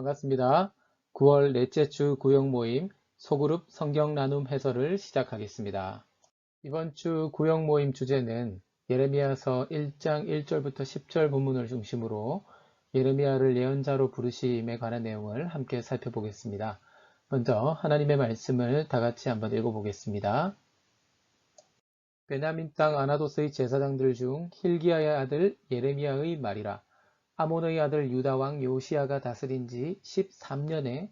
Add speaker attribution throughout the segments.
Speaker 1: 반갑습니다. 9월 넷째 주 구역 모임 소그룹 성경 나눔 해설을 시작하겠습니다. 이번 주 구역 모임 주제는 예레미야서 1장 1절부터 10절 본문을 중심으로 예레미야를 예언자로 부르심에 관한 내용을 함께 살펴보겠습니다. 먼저 하나님의 말씀을 다 같이 한번 읽어보겠습니다. 베냐민 땅 아나도스의 제사장들 중 힐기야의 아들 예레미야의 말이라. 아몬의 아들 유다 왕 요시야가 다스린 지 13년에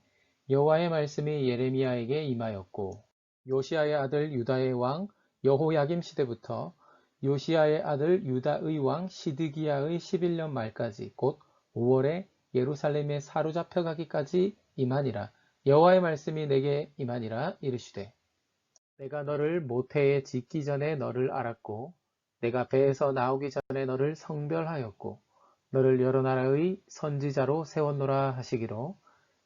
Speaker 1: 여호와의 말씀이 예레미야에게 임하였고, 요시야의 아들 유다의 왕 여호야김 시대부터 요시야의 아들 유다의 왕 시드기야의 11년 말까지 곧 5월에 예루살렘에 사로잡혀 가기까지 임하니라. 여호와의 말씀이 내게 임하니라 이르시되, 내가 너를 모태에 짓기 전에 너를 알았고, 내가 배에서 나오기 전에 너를 성별하였고, 너를 여러 나라의 선지자로 세웠노라 하시기로,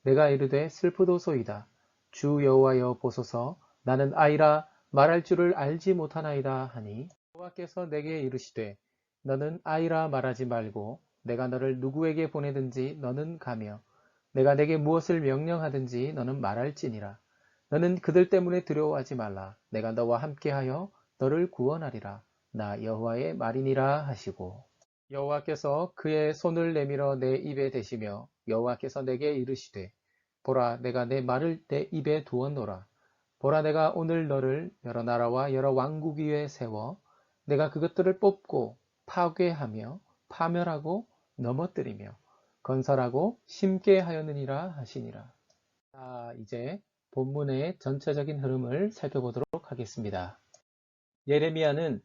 Speaker 1: 내가 이르되 슬프도소이다. 주 여호와여 보소서, 나는 아이라 말할 줄을 알지 못하나이다 하니, 여호와께서 내게 이르시되, 너는 아이라 말하지 말고 내가 너를 누구에게 보내든지 너는 가며 내가 내게 무엇을 명령하든지 너는 말할지니라. 너는 그들 때문에 두려워하지 말라. 내가 너와 함께하여 너를 구원하리라. 나 여호와의 말이니라 하시고, 여호와께서 그의 손을 내밀어 내 입에 대시며 여호와께서 내게 이르시되, 보라, 내가 내 말을 내 입에 두었노라. 보라, 내가 오늘 너를 여러 나라와 여러 왕국 위에 세워 내가 그것들을 뽑고 파괴하며 파멸하고 넘어뜨리며 건설하고 심게 하였느니라 하시니라. 자, 이제 본문의 전체적인 흐름을 살펴보도록 하겠습니다. 예레미야는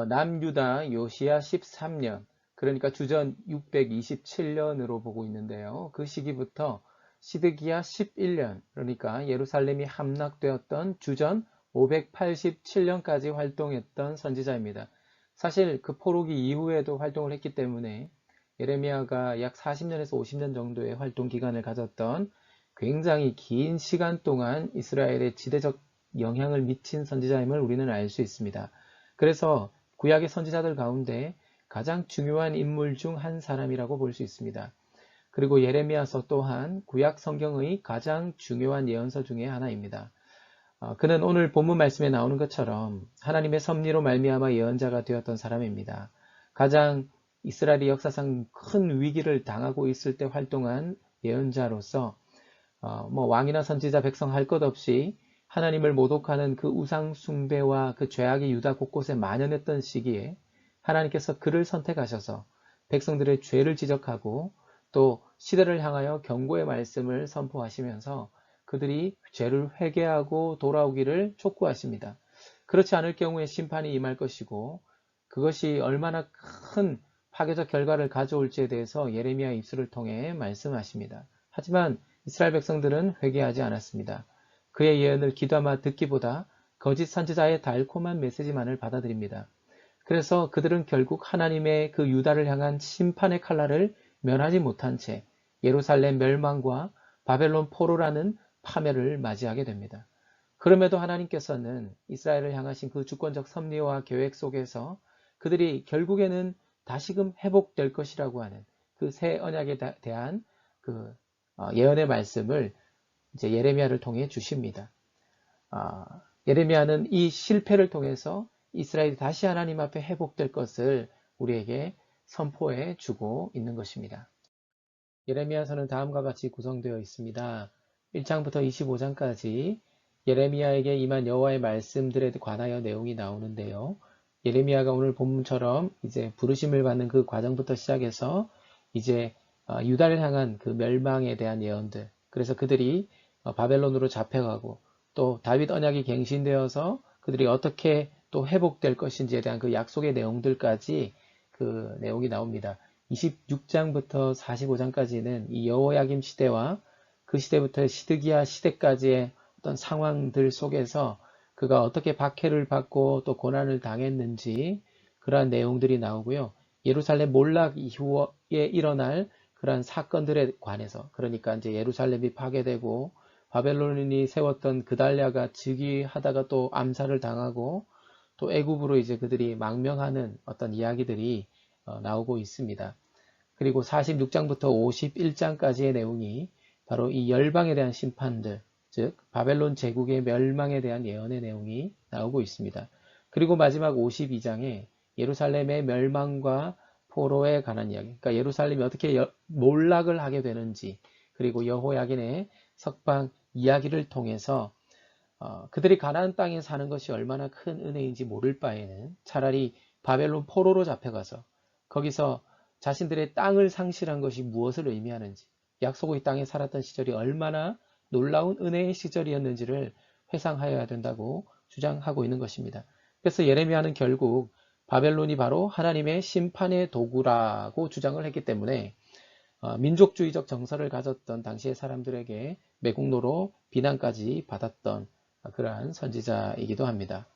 Speaker 1: 남유다 요시야 13년, 그러니까 주전 627년으로 보고 있는데요. 그 시기부터 시드기야 11년, 그러니까 예루살렘이 함락되었던 주전 587년까지 활동했던 선지자입니다. 사실 그 포로기 이후에도 활동을 했기 때문에 예레미야가 약 40년에서 50년 정도의 활동 기간을 가졌던 굉장히 긴 시간 동안 이스라엘에 지대적 영향을 미친 선지자임을 우리는 알 수 있습니다. 그래서 구약의 선지자들 가운데 가장 중요한 인물 중 한 사람이라고 볼 수 있습니다. 그리고 예레미야서 또한 구약 성경의 가장 중요한 예언서 중에 하나입니다. 그는 오늘 본문 말씀에 나오는 것처럼 하나님의 섭리로 말미암아 예언자가 되었던 사람입니다. 가장 이스라엘이 역사상 큰 위기를 당하고 있을 때 활동한 예언자로서 왕이나 선지자 백성 할 것 없이 하나님을 모독하는 그 우상 숭배와 그 죄악이 유다 곳곳에 만연했던 시기에 하나님께서 그를 선택하셔서 백성들의 죄를 지적하고 또 시대를 향하여 경고의 말씀을 선포하시면서 그들이 죄를 회개하고 돌아오기를 촉구하십니다. 그렇지 않을 경우에 심판이 임할 것이고 그것이 얼마나 큰 파괴적 결과를 가져올지에 대해서 예레미야의 입술을 통해 말씀하십니다. 하지만 이스라엘 백성들은 회개하지 않았습니다. 그의 예언을 귀담아 듣기보다 거짓 선지자의 달콤한 메시지만을 받아들입니다. 그래서 그들은 결국 하나님의 그 유다를 향한 심판의 칼날을 면하지 못한 채 예루살렘 멸망과 바벨론 포로라는 파멸을 맞이하게 됩니다. 그럼에도 하나님께서는 이스라엘을 향하신 그 주권적 섭리와 계획 속에서 그들이 결국에는 다시금 회복될 것이라고 하는 그 새 언약에 대한 그 예언의 말씀을 이제 예레미야를 통해 주십니다. 예레미야는 이 실패를 통해서 이스라엘이 다시 하나님 앞에 회복될 것을 우리에게 선포해 주고 있는 것입니다. 예레미야서는 다음과 같이 구성되어 있습니다. 1장부터 25장까지 예레미야에게 임한 여호와의 말씀들에 관하여 내용이 나오는데요. 예레미야가 오늘 본문처럼 이제 부르심을 받는 그 과정부터 시작해서 이제 유다를 향한 그 멸망에 대한 예언들, 그래서 그들이 바벨론으로 잡혀가고 또 다윗 언약이 갱신되어서 그들이 어떻게 또 회복될 것인지에 대한 그 약속의 내용들까지 그 내용이 나옵니다. 26장부터 45장까지는 이 여호야김 시대와 그 시대부터 시드기야 시대까지의 어떤 상황들 속에서 그가 어떻게 박해를 받고 또 고난을 당했는지 그러한 내용들이 나오고요. 예루살렘 몰락 이후에 일어날 그러한 사건들에 관해서, 그러니까 이제 예루살렘이 파괴되고 바벨론이 세웠던 그달랴가 즉위하다가 또 암살을 당하고 또 애굽으로 이제 그들이 망명하는 어떤 이야기들이 나오고 있습니다. 그리고 46장부터 51장까지의 내용이 바로 이 열방에 대한 심판들, 즉 바벨론 제국의 멸망에 대한 예언의 내용이 나오고 있습니다. 그리고 마지막 52장에 예루살렘의 멸망과 포로에 관한 이야기, 그러니까 예루살렘이 어떻게 몰락을 하게 되는지, 그리고 여호야긴의 석방 이야기를 통해서 그들이 가나안 땅에 사는 것이 얼마나 큰 은혜인지 모를 바에는 차라리 바벨론 포로로 잡혀가서 거기서 자신들의 땅을 상실한 것이 무엇을 의미하는지, 약속의 땅에 살았던 시절이 얼마나 놀라운 은혜의 시절이었는지를 회상하여야 된다고 주장하고 있는 것입니다. 그래서 예레미야는 결국 바벨론이 바로 하나님의 심판의 도구라고 주장을 했기 때문에 민족주의적 정서를 가졌던 당시의 사람들에게 매국노로 비난까지 받았던 그러한 선지자이기도 합니다.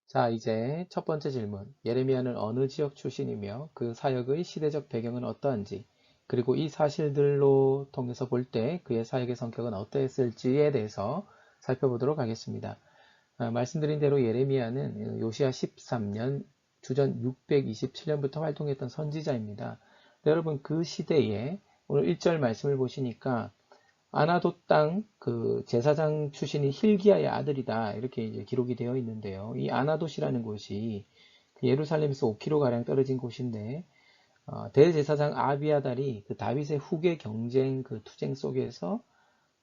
Speaker 1: 자, 이제 첫 번째 질문. 예레미야는 어느 지역 출신이며 그 사역의 시대적 배경은 어떠한지, 그리고 이 사실들로 통해서 볼 때 그의 사역의 성격은 어떠했을지에 대해서 살펴보도록 하겠습니다. 말씀드린 대로 예레미야는 요시야 13년 주전 627년부터 활동했던 선지자입니다. 여러분 그 시대에 오늘 1절 말씀을 보시니까 아나도 땅 그 제사장 출신이 힐기야의 아들이다 이렇게 이제 기록이 되어 있는데요. 이 아나돗이라는 곳이 예루살렘에서 5km가량 떨어진 곳인데 대제사장 아비아달이 그 다윗의 후계 경쟁 그 투쟁 속에서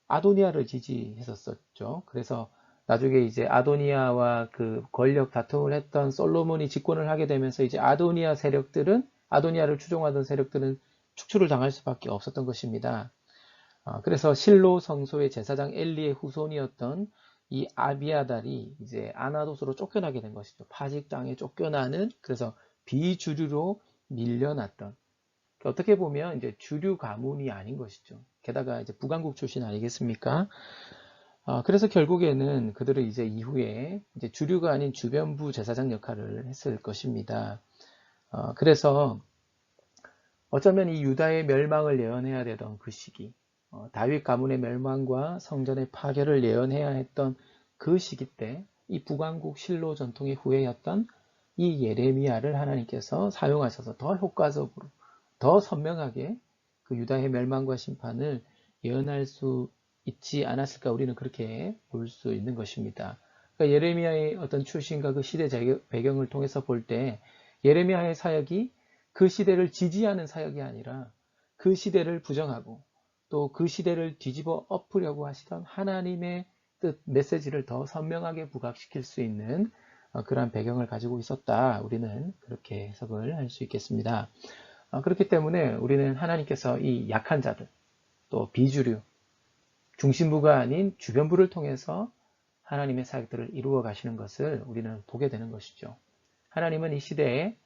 Speaker 1: 아도니아를 지지했었죠. 그래서 나중에 이제 아도니아와 그 권력 다툼을 했던 솔로몬이 집권을 하게 되면서 이제 아도니아를 추종하던 세력들은 축출을 당할 수밖에 없었던 것입니다. 그래서 실로 성소의 제사장 엘리의 후손이었던 이 아비아달이 이제 아나돗으로 쫓겨나게 된 것이죠. 파직 땅에 쫓겨나는, 그래서 비주류로 밀려났던, 어떻게 보면 이제 주류 가문이 아닌 것이죠. 게다가 이제 북왕국 출신 아니겠습니까? 그래서 결국에는 그들은 이제 이후에 이제 주류가 아닌 주변부 제사장 역할을 했을 것입니다. 그래서 어쩌면 이 유다의 멸망을 예언해야 되던 그 시기, 다윗 가문의 멸망과 성전의 파괴를 예언해야 했던 그 시기 때 이 북왕국 실로 전통의 후예였던 이 예레미야를 하나님께서 사용하셔서 더 효과적으로, 더 선명하게 그 유다의 멸망과 심판을 예언할 수 있지 않았을까, 우리는 그렇게 볼 수 있는 것입니다. 그러니까 예레미야의 어떤 출신과 그 시대 배경을 통해서 볼 때 예레미야의 사역이 그 시대를 지지하는 사역이 아니라 그 시대를 부정하고 또 그 시대를 뒤집어 엎으려고 하시던 하나님의 뜻, 메시지를 더 선명하게 부각시킬 수 있는 그러한 배경을 가지고 있었다. 우리는 그렇게 해석을 할 수 있겠습니다. 그렇기 때문에 우리는 하나님께서 이 약한 자들, 또 비주류, 중심부가 아닌 주변부를 통해서 하나님의 사역들을 이루어 가시는 것을 우리는 보게 되는 것이죠. 하나님은 이 시대에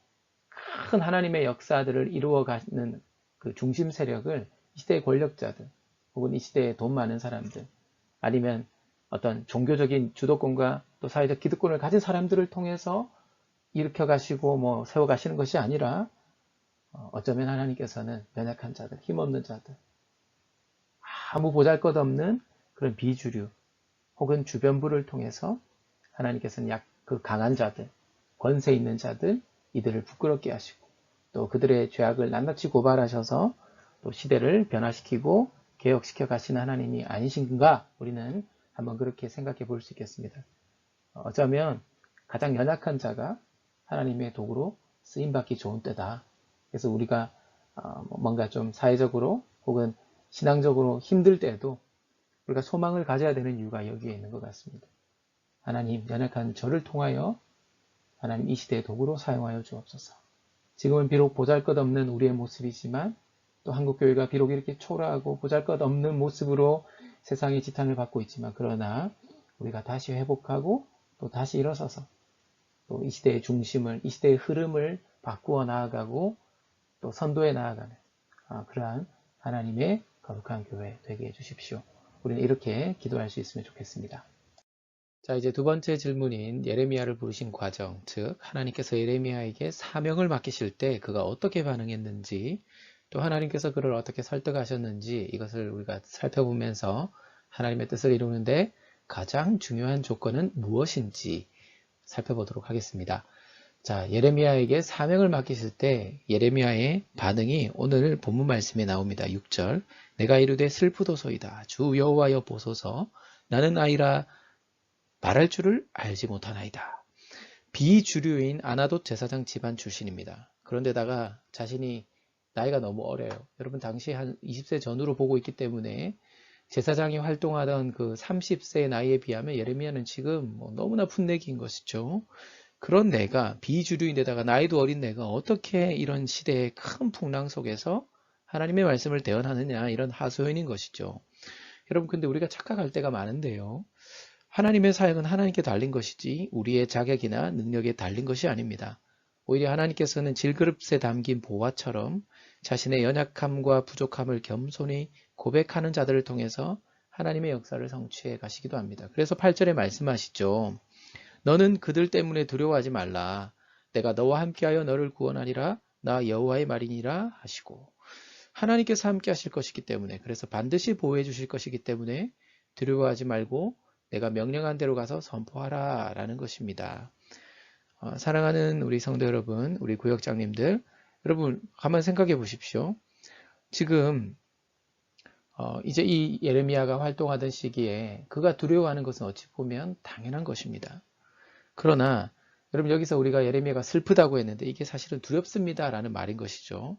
Speaker 1: 큰 하나님의 역사들을 이루어 가는 그 중심 세력을 이 시대의 권력자들, 혹은 이 시대에 돈 많은 사람들, 아니면 어떤 종교적인 주도권과 또 사회적 기득권을 가진 사람들을 통해서 일으켜 가시고 세워 가시는 것이 아니라 어쩌면 하나님께서는 연약한 자들, 힘없는 자들, 아무 보잘것없는 그런 비주류 혹은 주변부를 통해서 하나님께서는 그 강한 자들, 권세 있는 자들, 이들을 부끄럽게 하시고 또 그들의 죄악을 낱낱이 고발하셔서 또 시대를 변화시키고 개혁시켜 가시는 하나님이 아니신가, 우리는 한번 그렇게 생각해 볼 수 있겠습니다. 어쩌면 가장 연약한 자가 하나님의 도구로 쓰임받기 좋은 때다. 그래서 우리가 뭔가 좀 사회적으로 혹은 신앙적으로 힘들 때에도 우리가 소망을 가져야 되는 이유가 여기에 있는 것 같습니다. 하나님, 연약한 저를 통하여 하나님 이 시대의 도구로 사용하여 주옵소서. 지금은 비록 보잘것없는 우리의 모습이지만 또 한국교회가 비록 이렇게 초라하고 보잘것없는 모습으로 세상의 지탄을 받고 있지만, 그러나 우리가 다시 회복하고 또 다시 일어서서 또 이 시대의 중심을, 이 시대의 흐름을 바꾸어 나아가고 또 선도해 나아가는 그러한 하나님의 거룩한 교회 되게 해주십시오. 우리는 이렇게 기도할 수 있으면 좋겠습니다. 자, 이제 두 번째 질문인 예레미야를 부르신 과정, 즉 하나님께서 예레미야에게 사명을 맡기실 때 그가 어떻게 반응했는지, 또 하나님께서 그를 어떻게 설득하셨는지, 이것을 우리가 살펴보면서 하나님의 뜻을 이루는데 가장 중요한 조건은 무엇인지 살펴보도록 하겠습니다. 자, 예레미야에게 사명을 맡기실 때 예레미야의 반응이 오늘 본문 말씀에 나옵니다. 6절. 내가 이르되 슬프도소이다. 주 여호와여 보소서. 나는 아이라 말할 줄을 알지 못하나이다. 비주류인 아나돗 제사장 집안 출신입니다. 그런데다가 자신이 나이가 너무 어려요. 여러분 당시 한 20세 전후로 보고 있기 때문에 제사장이 활동하던 그 30세의 나이에 비하면 예레미야는 지금 너무나 풋내기인 것이죠. 그런 내가 비주류인데다가 나이도 어린 내가 어떻게 이런 시대의 큰 풍랑 속에서 하나님의 말씀을 대언하느냐, 이런 하소연인 것이죠. 여러분 근데 우리가 착각할 때가 많은데요. 하나님의 사역은 하나님께 달린 것이지 우리의 자격이나 능력에 달린 것이 아닙니다. 오히려 하나님께서는 질그릇에 담긴 보화처럼 자신의 연약함과 부족함을 겸손히 고백하는 자들을 통해서 하나님의 역사를 성취해 가시기도 합니다. 그래서 8절에 말씀하시죠. 너는 그들 때문에 두려워하지 말라. 내가 너와 함께하여 너를 구원하리라. 나 여호와의 말이니라 하시고, 하나님께서 함께 하실 것이기 때문에, 그래서 반드시 보호해 주실 것이기 때문에 두려워하지 말고 내가 명령한 대로 가서 선포하라 라는 것입니다. 사랑하는 우리 성도 여러분, 우리 구역장님들, 여러분 한번 생각해 보십시오. 지금 이제 이 예레미야가 활동하던 시기에 그가 두려워하는 것은 어찌 보면 당연한 것입니다. 그러나 여러분 여기서 우리가 예레미야가 슬프다고 했는데 이게 사실은 두렵습니다 라는 말인 것이죠.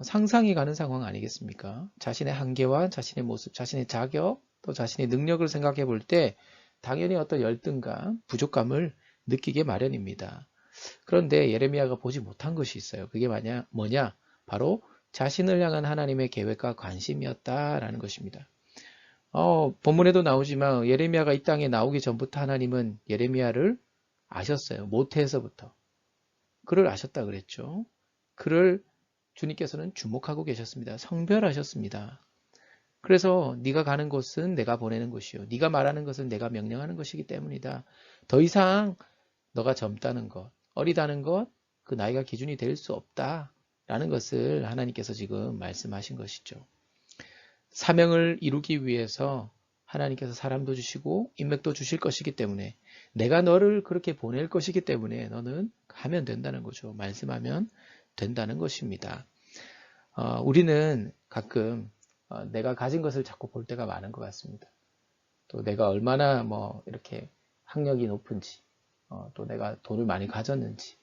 Speaker 1: 상상이 가는 상황 아니겠습니까? 자신의 한계와 자신의 모습, 자신의 자격, 또 자신의 능력을 생각해 볼 때 당연히 어떤 열등감, 부족감을 느끼게 마련입니다. 그런데 예레미야가 보지 못한 것이 있어요. 그게 뭐냐? 바로 자신을 향한 하나님의 계획과 관심이었다라는 것입니다. 본문에도 나오지만 예레미야가 이 땅에 나오기 전부터 하나님은 예레미야를 아셨어요. 모태에서부터. 그를 아셨다 그랬죠. 그를 주님께서는 주목하고 계셨습니다. 성별하셨습니다. 그래서 네가 가는 곳은 내가 보내는 곳이요. 네가 말하는 것은 내가 명령하는 것이기 때문이다. 더 이상 너가 젊다는 것, 어리다는 것, 그 나이가 기준이 될 수 없다라는 것을 하나님께서 지금 말씀하신 것이죠. 사명을 이루기 위해서 하나님께서 사람도 주시고 인맥도 주실 것이기 때문에 내가 너를 그렇게 보낼 것이기 때문에 너는 하면 된다는 거죠. 말씀하면 된다는 것입니다. 우리는 가끔 내가 가진 것을 자꾸 볼 때가 많은 것 같습니다. 또 내가 얼마나 이렇게 학력이 높은지, 또 내가 돈을 많이 가졌는지,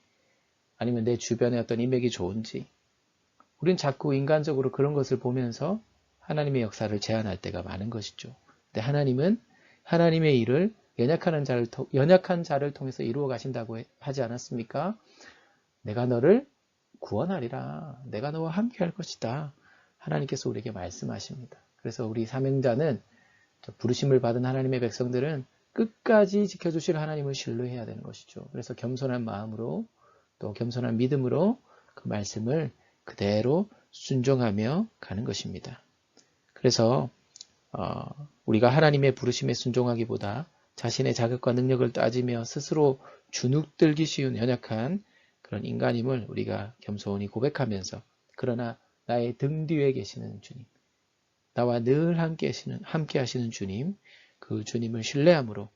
Speaker 1: 아니면 내 주변에 어떤 인맥이 좋은지, 우린 자꾸 인간적으로 그런 것을 보면서 하나님의 역사를 제한할 때가 많은 것이죠. 근데 하나님은 하나님의 일을 연약한 자를 통해서 이루어 가신다고 하지 않았습니까? 내가 너를 구원하리라. 내가 너와 함께 할 것이다. 하나님께서 우리에게 말씀하십니다. 그래서 우리 사명자는, 부르심을 받은 하나님의 백성들은 끝까지 지켜주실 하나님을 신뢰해야 되는 것이죠. 그래서 겸손한 마음으로 또 겸손한 믿음으로 그 말씀을 그대로 순종하며 가는 것입니다. 그래서 우리가 하나님의 부르심에 순종하기보다 자신의 자격과 능력을 따지며 스스로 주눅들기 쉬운 연약한 그런 인간임을 우리가 겸손히 고백하면서, 그러나 나의 등 뒤에 계시는 주님, 나와 늘 함께 하시는 주님, 그 주님을 신뢰함으로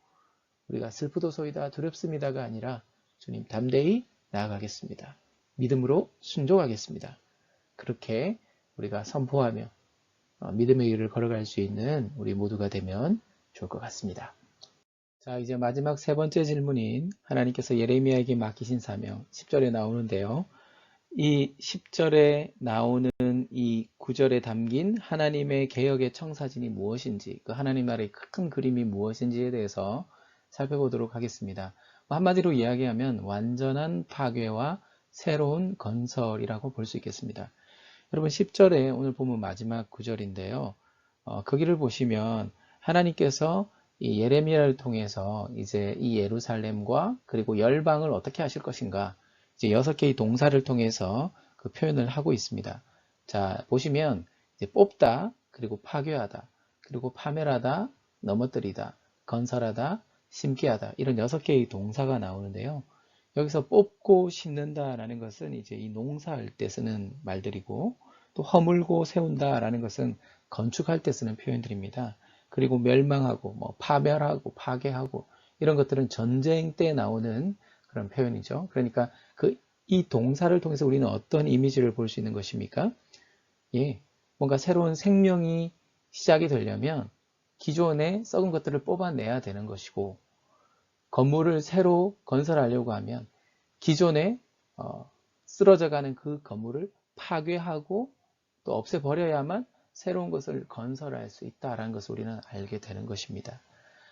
Speaker 1: 우리가 슬프도소이다 두렵습니다가 아니라 주님 담대히 나아가겠습니다. 믿음으로 순종하겠습니다. 그렇게 우리가 선포하며 믿음의 길을 걸어갈 수 있는 우리 모두가 되면 좋을 것 같습니다. 자, 이제 마지막 세 번째 질문인 하나님께서 예레미야에게 맡기신 사명 10절에 나오는데요. 이 10절에 나오는 이 구절에 담긴 하나님의 개혁의 청사진이 무엇인지, 그 하나님 나라의 큰 그림이 무엇인지에 대해서 살펴보도록 하겠습니다. 한마디로 이야기하면 완전한 파괴와 새로운 건설이라고 볼 수 있겠습니다. 여러분 10절에 오늘 보면 마지막 구절인데요. 거기를 보시면 하나님께서 이 예레미야를 통해서 이제 이 예루살렘과 그리고 열방을 어떻게 하실 것인가, 이제 6개의 동사를 통해서 그 표현을 하고 있습니다. 자, 보시면 이제 뽑다, 그리고 파괴하다, 그리고 파멸하다, 넘어뜨리다, 건설하다, 심게 하다, 이런 6개의 동사가 나오는데요. 여기서 뽑고 심는다라는 것은 이제 이 농사할 때 쓰는 말들이고, 또 허물고 세운다라는 것은 건축할 때 쓰는 표현들입니다. 그리고 멸망하고, 파멸하고, 파괴하고, 이런 것들은 전쟁 때 나오는 그런 표현이죠. 그러니까 이 동사를 통해서 우리는 어떤 이미지를 볼 수 있는 것입니까? 예, 뭔가 새로운 생명이 시작이 되려면 기존의 썩은 것들을 뽑아내야 되는 것이고, 건물을 새로 건설하려고 하면 기존에 쓰러져가는 그 건물을 파괴하고 또 없애버려야만 새로운 것을 건설할 수 있다는 것을 우리는 알게 되는 것입니다.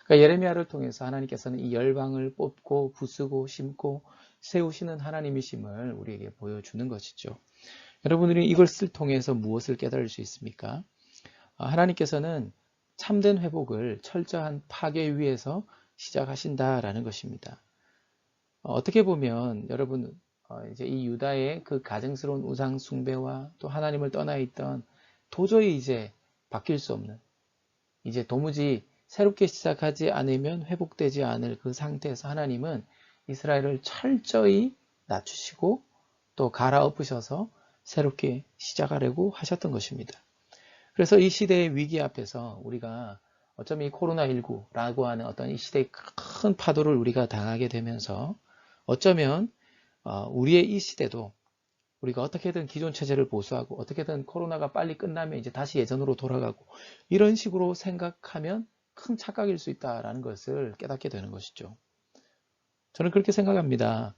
Speaker 1: 그러니까 예레미야를 통해서 하나님께서는 이 열방을 뽑고 부수고 심고 세우시는 하나님이심을 우리에게 보여주는 것이죠. 여러분들이 이것을 통해서 무엇을 깨달을 수 있습니까? 하나님께서는 참된 회복을 철저한 파괴 위에서 시작하신다라는 것입니다. 어떻게 보면 여러분 이제 이 유다의 그 가증스러운 우상 숭배와 또 하나님을 떠나 있던 도저히 이제 바뀔 수 없는, 이제 도무지 새롭게 시작하지 않으면 회복되지 않을 그 상태에서 하나님은 이스라엘을 철저히 낮추시고 또 갈아엎으셔서 새롭게 시작하려고 하셨던 것입니다. 그래서 이 시대의 위기 앞에서 우리가 어쩌면 이 코로나19라고 하는 어떤 이 시대의 큰 파도를 우리가 당하게 되면서 어쩌면 우리의 이 시대도 우리가 어떻게든 기존 체제를 보수하고 어떻게든 코로나가 빨리 끝나면 이제 다시 예전으로 돌아가고 이런 식으로 생각하면 큰 착각일 수 있다는 것을 깨닫게 되는 것이죠. 저는 그렇게 생각합니다.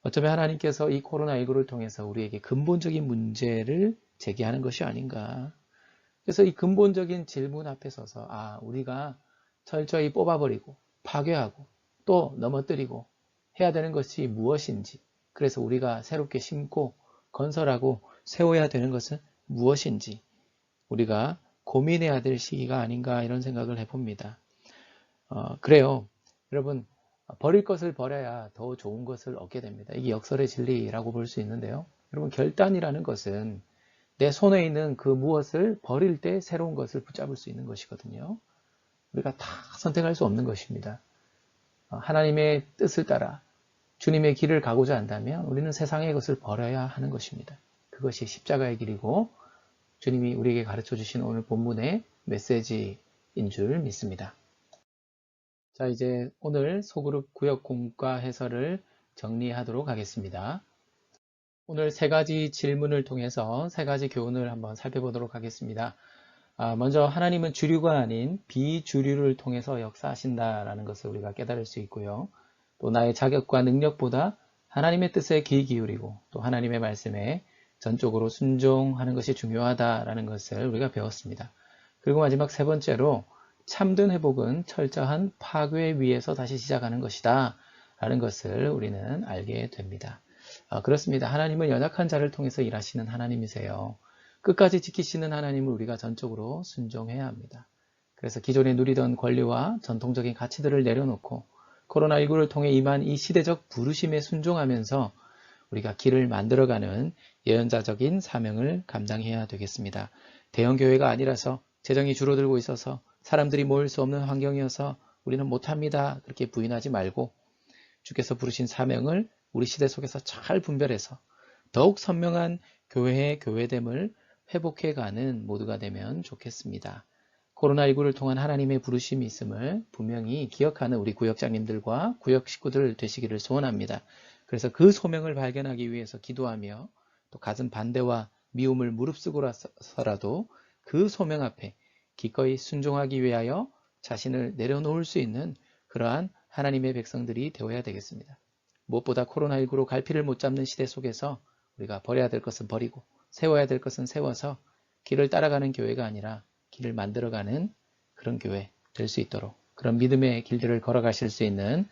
Speaker 1: 어쩌면 하나님께서 이 코로나19를 통해서 우리에게 근본적인 문제를 제기하는 것이 아닌가. 그래서 이 근본적인 질문 앞에 서서 우리가 철저히 뽑아버리고 파괴하고 또 넘어뜨리고 해야 되는 것이 무엇인지, 그래서 우리가 새롭게 심고 건설하고 세워야 되는 것은 무엇인지 우리가 고민해야 될 시기가 아닌가 이런 생각을 해봅니다. 그래요. 여러분, 버릴 것을 버려야 더 좋은 것을 얻게 됩니다. 이게 역설의 진리라고 볼 수 있는데요. 여러분, 결단이라는 것은 내 손에 있는 그 무엇을 버릴 때 새로운 것을 붙잡을 수 있는 것이거든요. 우리가 다 선택할 수 없는 것입니다. 하나님의 뜻을 따라 주님의 길을 가고자 한다면 우리는 세상의 것을 버려야 하는 것입니다. 그것이 십자가의 길이고 주님이 우리에게 가르쳐 주신 오늘 본문의 메시지인 줄 믿습니다. 자, 이제 오늘 소그룹 구역 공과 해설을 정리하도록 하겠습니다. 오늘 세 가지 질문을 통해서 세 가지 교훈을 한번 살펴보도록 하겠습니다. 먼저 하나님은 주류가 아닌 비주류를 통해서 역사하신다라는 것을 우리가 깨달을 수 있고요. 또 나의 자격과 능력보다 하나님의 뜻에 귀 기울이고 또 하나님의 말씀에 전적으로 순종하는 것이 중요하다라는 것을 우리가 배웠습니다. 그리고 마지막 세 번째로 참된 회복은 철저한 파괴 위에서 다시 시작하는 것이다 라는 것을 우리는 알게 됩니다. 그렇습니다. 하나님은 연약한 자를 통해서 일하시는 하나님이세요. 끝까지 지키시는 하나님을 우리가 전적으로 순종해야 합니다. 그래서 기존에 누리던 권리와 전통적인 가치들을 내려놓고 코로나19를 통해 임한 이 시대적 부르심에 순종하면서 우리가 길을 만들어가는 예언자적인 사명을 감당해야 되겠습니다. 대형 교회가 아니라서 재정이 줄어들고 있어서 사람들이 모일 수 없는 환경이어서 우리는 못합니다. 그렇게 부인하지 말고 주께서 부르신 사명을 우리 시대 속에서 잘 분별해서 더욱 선명한 교회의 교회됨을 회복해가는 모두가 되면 좋겠습니다. 코로나19를 통한 하나님의 부르심이 있음을 분명히 기억하는 우리 구역장님들과 구역 식구들 되시기를 소원합니다. 그래서 그 소명을 발견하기 위해서 기도하며 또 갖은 반대와 미움을 무릅쓰고라서라도 그 소명 앞에 기꺼이 순종하기 위하여 자신을 내려놓을 수 있는 그러한 하나님의 백성들이 되어야 되겠습니다. 무엇보다 코로나19로 갈피를 못 잡는 시대 속에서 우리가 버려야 될 것은 버리고 세워야 될 것은 세워서 길을 따라가는 교회가 아니라 길을 만들어가는 그런 교회 될 수 있도록 그런 믿음의 길들을 걸어가실 수 있는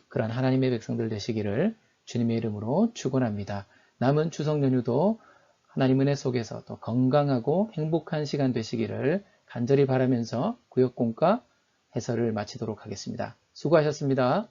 Speaker 1: 그런 하나님의 백성들 되시기를 주님의 이름으로 축원합니다. 남은 추석 연휴도 하나님 은혜 속에서 또 건강하고 행복한 시간 되시기를 간절히 바라면서 구역공과 해설을 마치도록 하겠습니다. 수고하셨습니다.